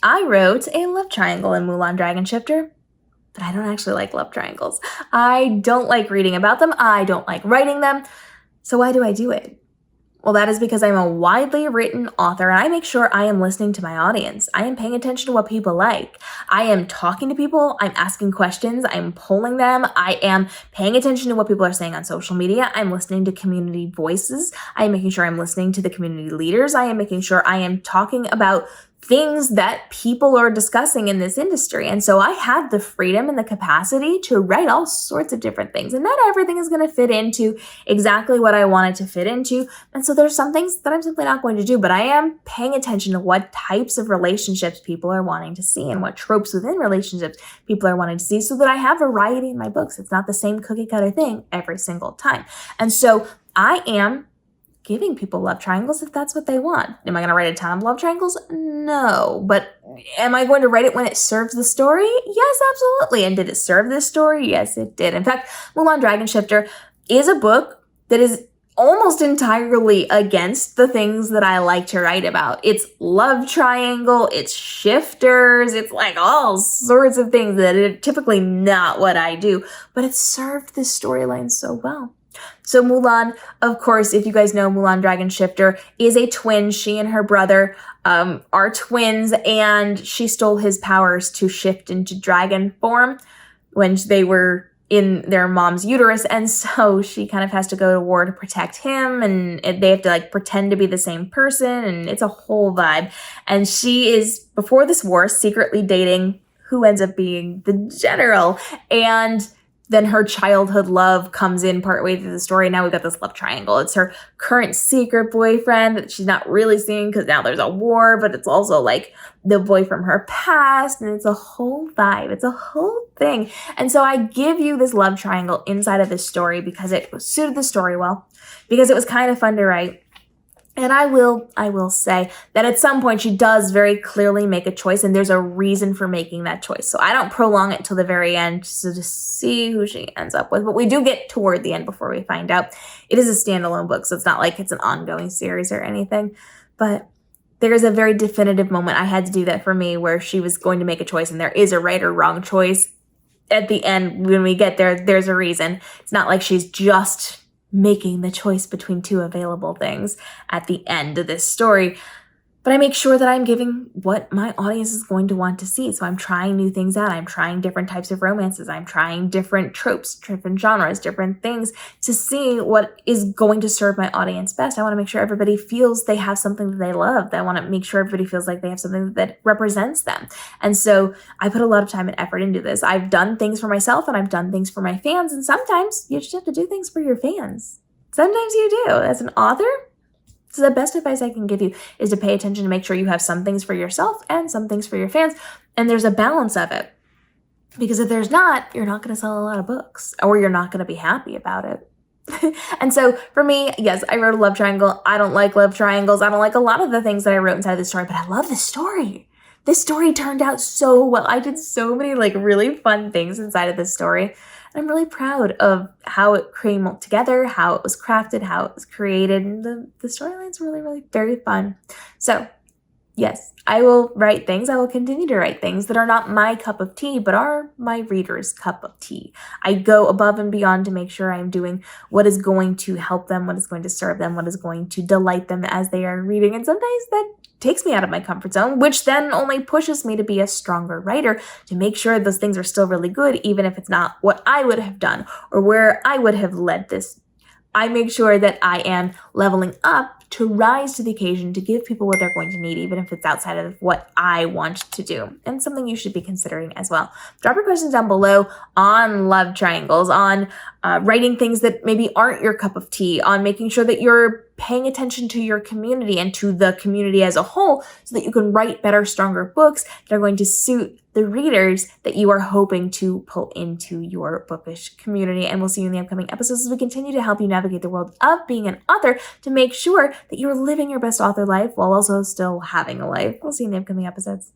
I wrote a love triangle in Mulan Dragon Shifter, but I don't actually like love triangles. I don't like reading about them. I don't like writing them. So why do I do it? Well, that is because I'm a widely written author and I make sure I am listening to my audience. I am paying attention to what people like. I am talking to people. I'm asking questions. I'm polling them. I am paying attention to what people are saying on social media. I'm listening to community voices. I am making sure I'm listening to the community leaders. I am making sure I am talking about things that people are discussing in this industry. And so I have the freedom and the capacity to write all sorts of different things. And not everything is going to fit into exactly what I want it to fit into. And so there's some things that I'm simply not going to do, but I am paying attention to what types of relationships people are wanting to see and what tropes within relationships people are wanting to see so that I have variety in my books. It's not the same cookie cutter thing every single time. And so I am giving people love triangles if that's what they want. Am I going to write a ton of love triangles? No. But am I going to write it when it serves the story? Yes, absolutely. And did it serve this story? Yes, it did. In fact, Mulan Dragon Shifter is a book that is almost entirely against the things that I like to write about. It's love triangle, it's shifters, it's like all sorts of things that are typically not what I do, but it served this storyline so well. So Mulan, of course, if you guys know, Mulan Dragon Shifter is a twin. She and her brother are twins, and she stole his powers to shift into dragon form when they were in their mom's uterus. And so she kind of has to go to war to protect him, and they have to like pretend to be the same person, and it's a whole vibe. And she is, before this war, secretly dating who ends up being the general. And then her childhood love comes in partway through the story. Now we've got this love triangle. It's her current secret boyfriend that she's not really seeing because now there's a war, but it's also like the boy from her past, and it's a whole vibe. It's a whole thing. And so I give you this love triangle inside of this story because it suited the story well, because it was kind of fun to write. And I will say that at some point she does very clearly make a choice, and there's a reason for making that choice. So I don't prolong it till the very end so to see who she ends up with. But we do get toward the end before we find out. It is a standalone book, so it's not like it's an ongoing series or anything. But there is a very definitive moment. I had to do that for me where she was going to make a choice, and there is a right or wrong choice. At the end, when we get there, there's a reason. It's not like she's just making the choice between two available things at the end of this story. But I make sure that I'm giving what my audience is going to want to see. So I'm trying new things out. I'm trying different types of romances. I'm trying different tropes, different genres, different things to see what is going to serve my audience best. I want to make sure everybody feels they have something that they love. I want to make sure everybody feels like they have something that represents them. And so I put a lot of time and effort into this. I've done things for myself and I've done things for my fans. And sometimes you just have to do things for your fans. Sometimes you do. As an author, so the best advice I can give you is to pay attention to make sure you have some things for yourself and some things for your fans. And there's a balance of it. Because if there's not, you're not going to sell a lot of books, or you're not going to be happy about it. And so for me, yes, I wrote a love triangle. I don't like love triangles. I don't like a lot of the things that I wrote inside the story, but I love the story. This story turned out so well. I did so many like really fun things inside of this story. I'm really proud of how it came together, how it was crafted, how it was created, and the storyline's really, really very fun. So yes, I will write things. I will continue to write things that are not my cup of tea, but are my readers' cup of tea. I go above and beyond to make sure I'm doing what is going to help them, what is going to serve them, what is going to delight them as they are reading. And sometimes that takes me out of my comfort zone, which then only pushes me to be a stronger writer, to make sure those things are still really good, even if it's not what I would have done or where I would have led this. I make sure that I am leveling up to rise to the occasion, to give people what they're going to need, even if it's outside of what I want to do. And something you should be considering as well. Drop your questions down below on love triangles, on writing things that maybe aren't your cup of tea, on making sure that you're paying attention to your community and to the community as a whole so that you can write better, stronger books that are going to suit the readers that you are hoping to pull into your bookish community. And we'll see you in the upcoming episodes as we continue to help you navigate the world of being an author to make sure that you're living your best author life while also still having a life. We'll see you in the upcoming episodes.